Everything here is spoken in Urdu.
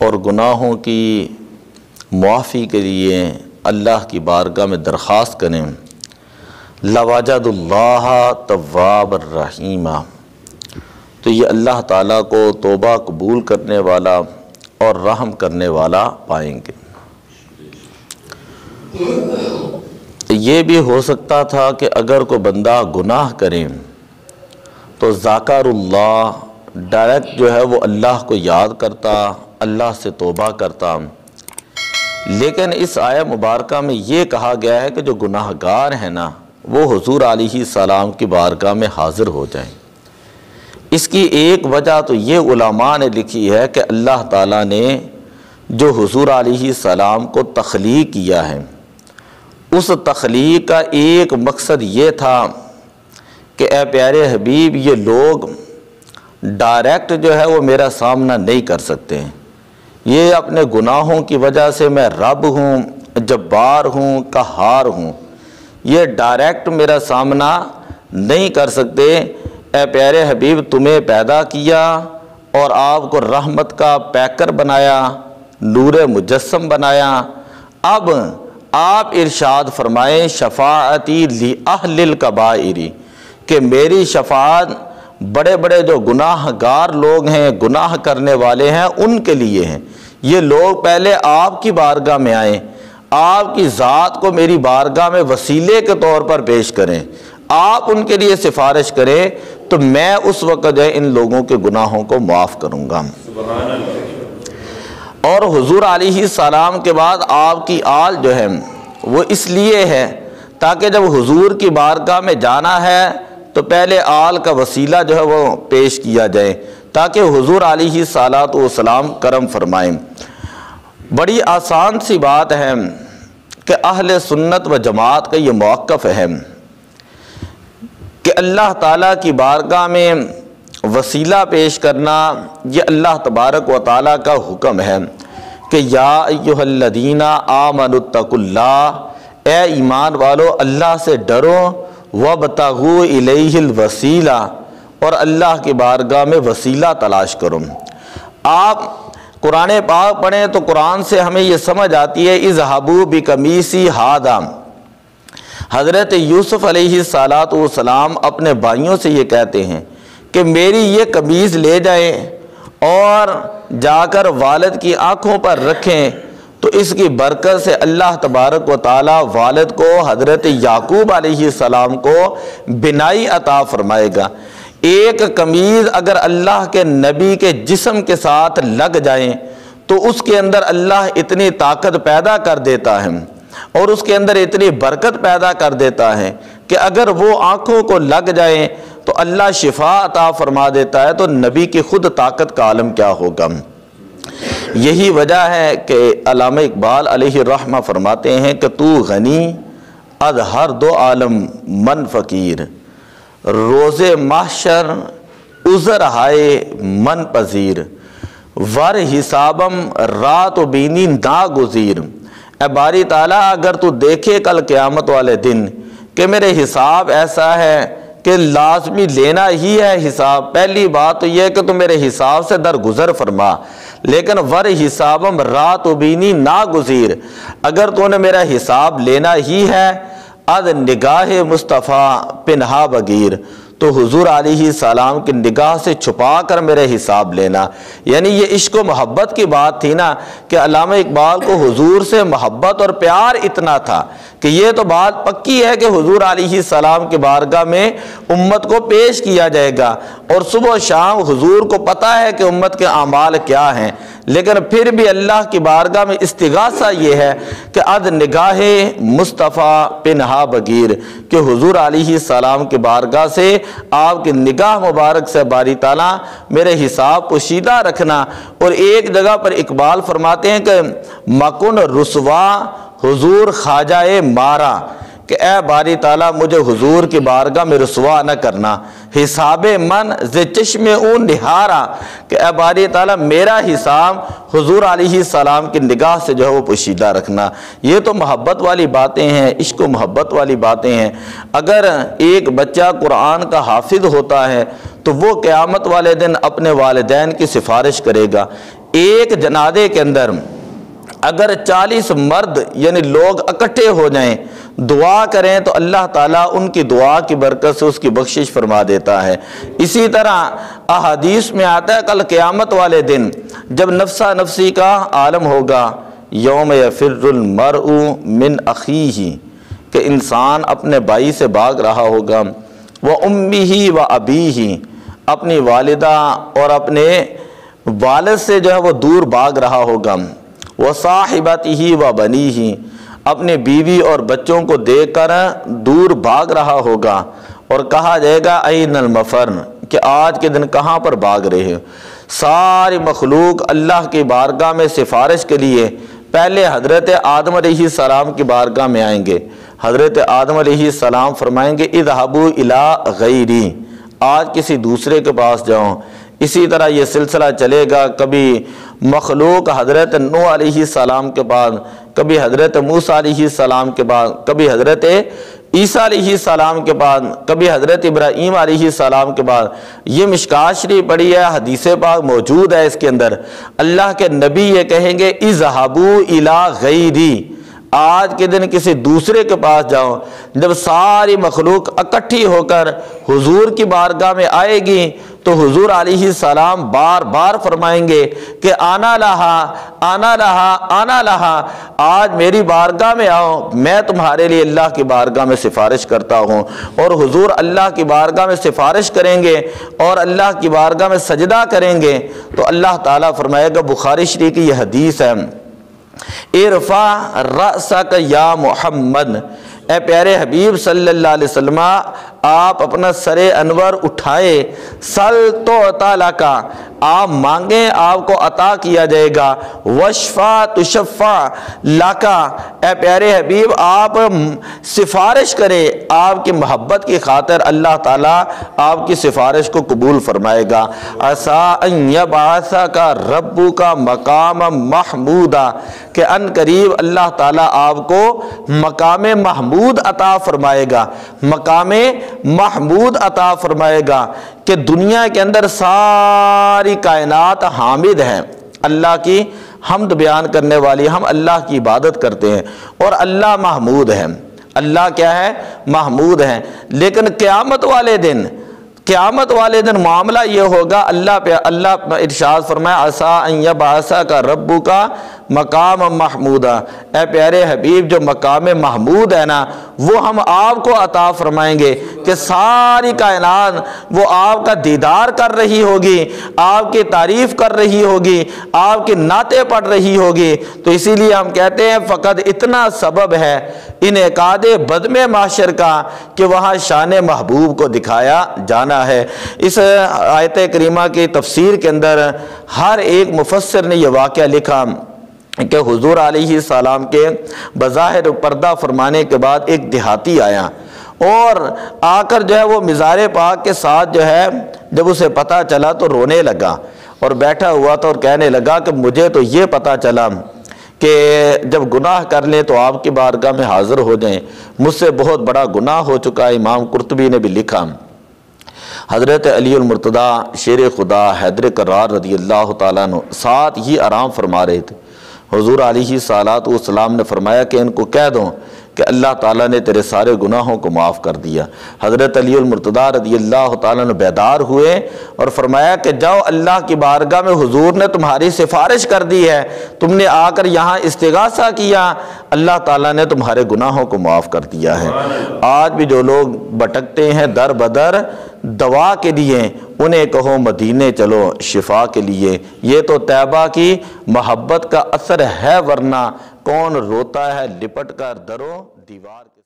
اور گناہوں کی معافی کے لیے اللہ کی بارگاہ میں درخواست کریں، لوجد اللہ تواب الرحیم، تو یہ اللہ تعالیٰ کو توبہ قبول کرنے والا اور رحم کرنے والا پائیں گے۔ یہ بھی ہو سکتا تھا کہ اگر کوئی بندہ گناہ کرے تو ذاکر اللہ ڈائریکٹ جو ہے وہ اللہ کو یاد کرتا، اللہ سے توبہ کرتا، لیکن اس آیہ مبارکہ میں یہ کہا گیا ہے کہ جو گناہ گار ہیں نا وہ حضور علیہ السلام کی بارگاہ میں حاضر ہو جائیں۔ اس کی ایک وجہ تو یہ علماء نے لکھی ہے کہ اللہ تعالیٰ نے جو حضور علیہ السلام کو تخلیق کیا ہے، اس تخلیق کا ایک مقصد یہ تھا کہ اے پیارے حبیب، یہ لوگ ڈائریکٹ جو ہے وہ میرا سامنا نہیں کر سکتے، یہ اپنے گناہوں کی وجہ سے میں رب ہوں، جبار ہوں، قہار ہوں، یہ ڈائریکٹ میرا سامنا نہیں کر سکتے۔ اے پیارے حبیب، تمہیں پیدا کیا اور آپ کو رحمت کا پیکر بنایا، نور مجسم بنایا، اب آپ ارشاد فرمائیں شفاعتی لأہل الکبائر، کہ میری شفاعت بڑے بڑے جو گناہ گار لوگ ہیں، گناہ کرنے والے ہیں، ان کے لیے ہیں۔ یہ لوگ پہلے آپ کی بارگاہ میں آئیں، آپ کی ذات کو میری بارگاہ میں وسیلے کے طور پر پیش کریں، آپ ان کے لیے سفارش کریں، تو میں اس وقت جو ہے ان لوگوں کے گناہوں کو معاف کروں گا۔ اور حضور علیہ السلام کے بعد آپ کی آل جو ہے وہ اس لیے ہے تاکہ جب حضور کی بارگاہ میں جانا ہے تو پہلے آل کا وسیلہ جو ہے وہ پیش کیا جائے تاکہ حضور علیہ السلام کرم فرمائیں۔ بڑی آسان سی بات ہے کہ اہل سنت و جماعت کا یہ موقف ہے کہ اللہ تعالیٰ کی بارگاہ میں وسیلہ پیش کرنا یہ اللہ تبارک و تعالیٰ کا حکم ہے کہ یا ایھا الذین آمنوا اتقوا اللہ، اے ایمان والو اللہ سے ڈرو، وابتغوا الیہ الوسیلہ، اور اللہ کی بارگاہ میں وسیلہ تلاش کرو۔ آپ قرآن پاک پڑھیں تو قرآن سے ہمیں یہ سمجھ آتی ہے اذھبوا بقمیصی ھذا، حضرت یوسف علیہ السلام اپنے بھائیوں سے یہ کہتے ہیں کہ میری یہ قمیض لے جائیں اور جا کر والد کی آنکھوں پر رکھیں، تو اس کی برکت سے اللہ تبارک و تعالی والد کو، حضرت یعقوب علیہ السلام کو بینائی عطا فرمائے گا۔ ایک قمیض اگر اللہ کے نبی کے جسم کے ساتھ لگ جائیں تو اس کے اندر اللہ اتنی طاقت پیدا کر دیتا ہے اور اس کے اندر اتنی برکت پیدا کر دیتا ہے کہ اگر وہ آنکھوں کو لگ جائیں تو اللہ شفا عطا فرما دیتا ہے، تو نبی کی خود طاقت کا عالم کیا ہوگا۔ یہی وجہ ہے کہ علامہ اقبال علیہ الرحمہ فرماتے ہیں کہ تو غنی از ہر دو عالم من فقیر، روز محشر عذر ہائے من پذیر، ور حسابم رات و بینی ناگزیر۔ اے باری تعالیٰ، اگر تو دیکھے کل قیامت والے دن کہ میرے حساب ایسا ہے کہ لازمی لینا ہی ہے حساب، پہلی بات تو یہ کہ تو میرے حساب سے درگزر فرما، لیکن ور حسابم رات و بینی ناگزیر، اگر تو نے میرا حساب لینا ہی ہے از نگاہ مصطفیٰ پنہا بگیر، تو حضور علیہ السلام کی نگاہ سے چھپا کر میرے حساب لینا۔ یعنی یہ عشق و محبت کی بات تھی نا کہ علامہ اقبال کو حضور سے محبت اور پیار اتنا تھا کہ یہ تو بات پکی ہے کہ حضور علیہ السلام کی بارگاہ میں امت کو پیش کیا جائے گا، اور صبح و شام حضور کو پتہ ہے کہ امت کے اعمال کیا ہیں، لیکن پھر بھی اللہ کی بارگاہ میں استغاثہ یہ ہے کہ از نگاہ مصطفیٰ پنہا بگیر، کہ حضور علیہ السلام کی بارگاہ سے آپ کی نگاہ مبارک سے باری تعالیٰ میرے حساب پوشیدہ رکھنا۔ اور ایک جگہ پر اقبال فرماتے ہیں کہ مکن رسوا حضور خواجہ مارا، کہ اے باری تعالیٰ مجھے حضور کی بارگاہ میں رسوا نہ کرنا، حساب من ز چشم اون نہارا، کہ اے باری تعالیٰ میرا حساب حضور علیہ السلام کی نگاہ سے جو ہے وہ پوشیدہ رکھنا۔ یہ تو محبت والی باتیں ہیں، عشق و محبت والی باتیں ہیں۔ اگر ایک بچہ قرآن کا حافظ ہوتا ہے تو وہ قیامت والے دن اپنے والدین کی سفارش کرے گا۔ ایک جنازے کے اندر اگر 40 مرد یعنی لوگ اکٹھے ہو جائیں، دعا کریں تو اللہ تعالیٰ ان کی دعا کی برکت سے اس کی بخشش فرما دیتا ہے۔ اسی طرح احادیث میں آتا ہے کل قیامت والے دن جب نفسا نفسی کا عالم ہوگا، یوم یفر المرء من اخیہ، کہ انسان اپنے بھائی سے بھاگ رہا ہوگا، وامہ وابیہ، اپنی والدہ اور اپنے والد سے جو ہے وہ دور بھاگ رہا ہوگا، وصاحبتہ وبنیہ، اپنے بیوی اور بچوں کو دیکھ کر دور بھاگ رہا ہوگا، اور کہا جائے گا این المفر، کہ آج کے دن کہاں پر بھاگ رہے ہو۔ ساری مخلوق اللہ کی بارگاہ میں سفارش کے لیے پہلے حضرت آدم علیہ السلام کی بارگاہ میں آئیں گے۔ حضرت آدم علیہ السلام فرمائیں گے اذهبوا الی غیری، آج کسی دوسرے کے پاس جاؤ۔ اسی طرح یہ سلسلہ چلے گا، کبھی مخلوق حضرت نوح علیہ السلام کے بعد، کبھی حضرت موسیٰ علیہ السلام کے بعد، کبھی حضرت عیسیٰ علیہ السلام کے بعد، کبھی حضرت ابراہیم علیہ السلام کے بعد۔ یہ مشکوٰۃ شریف پڑھی ہے، حدیث پاک موجود ہے اس کے اندر۔ اللہ کے نبی یہ کہیں گے اذهبوا الی غیری، آج کے دن کسی دوسرے کے پاس جاؤ۔ جب ساری مخلوق اکٹھی ہو کر حضور کی بارگاہ میں آئے گی تو حضور علیہ السلام بار بار فرمائیں گے کہ آنا لہا آنا لہا آنا لہا، آج میری بارگاہ میں آؤ، میں تمہارے لیے اللہ کی بارگاہ میں سفارش کرتا ہوں۔ اور حضور اللہ کی بارگاہ میں سفارش کریں گے اور اللہ کی بارگاہ میں سجدہ کریں گے تو اللہ تعالیٰ فرمائے گا، بخاری شریف کی یہ حدیث ہے، ارفع رأسک یا محمد، اے پیارے حبیب صلی اللہ علیہ وسلم آپ اپنا سر انور اٹھائے، سل تعطی لک، آپ مانگیں آپ کو عطا کیا جائے گا، واشفع تشفع لک، اے پیارے حبیب آپ سفارش کریں، آپ کی محبت کی خاطر اللہ تعالیٰ آپ کی سفارش کو قبول فرمائے گا۔ عسیٰ ان یبعثک ربک مقام محمودا، کہ ان قریب اللہ تعالیٰ آپ کو مقام محمود عطا فرمائے گا، مقام محمود عطا فرمائے گا، کہ دنیا کے اندر ساری کائنات حامد ہیں، اللہ کی حمد بیان کرنے والی، ہم اللہ کی عبادت کرتے ہیں، اور اللہ محمود ہے، اللہ کیا ہے؟ محمود ہے۔ لیکن قیامت والے دن معاملہ یہ ہوگا، اللہ ارشاد فرمایا عسیٰ ان یبعثک ربک مقام محمودا، اے پیارے حبیب جو مقام محمود ہے نا وہ ہم آپ کو عطا فرمائیں گے، کہ ساری کائنات وہ آپ کا دیدار کر رہی ہوگی، آپ کی تعریف کر رہی ہوگی، آپ کی نعتیں پڑھ رہی ہوگی۔ تو اسی لیے ہم کہتے ہیں فقط اتنا سبب ہے انعقاد بدم محشر کا کہ وہاں شان محبوب کو دکھایا جانا ہے۔ اس آیت کریمہ کی تفسیر کے اندر ہر ایک مفسر نے یہ واقعہ لکھا کہ حضور علیہ السلام کے بظاہر پردہ فرمانے کے بعد ایک دیہاتی آیا، اور آ کر جو ہے وہ مزار پاک کے ساتھ جو ہے جب اسے پتہ چلا تو رونے لگا، اور بیٹھا ہوا تھا اور کہنے لگا کہ مجھے تو یہ پتہ چلا کہ جب گناہ کر لیں تو آپ کی بارگاہ میں حاضر ہو جائیں، مجھ سے بہت بڑا گناہ ہو چکا ہے۔ امام قرطبی نے بھی لکھا، حضرت علی المرتضیٰ شیر خدا حیدر کرار رضی اللہ تعالیٰ عنہ ساتھ ہی آرام فرما رہے تھے۔ حضور علیہ الصلوۃ والسلام نے فرمایا کہ ان کو کہہ دو کہ اللہ تعالیٰ نے تیرے سارے گناہوں کو معاف کر دیا۔ حضرت علی المرتضیٰ رضی اللہ تعالیٰ عنہ بیدار ہوئے اور فرمایا کہ جاؤ، اللہ کی بارگاہ میں حضور نے تمہاری سفارش کر دی ہے، تم نے آ کر یہاں استغاثہ کیا، اللہ تعالیٰ نے تمہارے گناہوں کو معاف کر دیا ہے۔ آج بھی جو لوگ بھٹکتے ہیں در بدر دوا کے لیے، انہیں کہو مدینے چلو شفا کے لیے۔ یہ تو طیبہ کی محبت کا اثر ہے، ورنہ کون روتا ہے لپٹ کر درو دیوار کے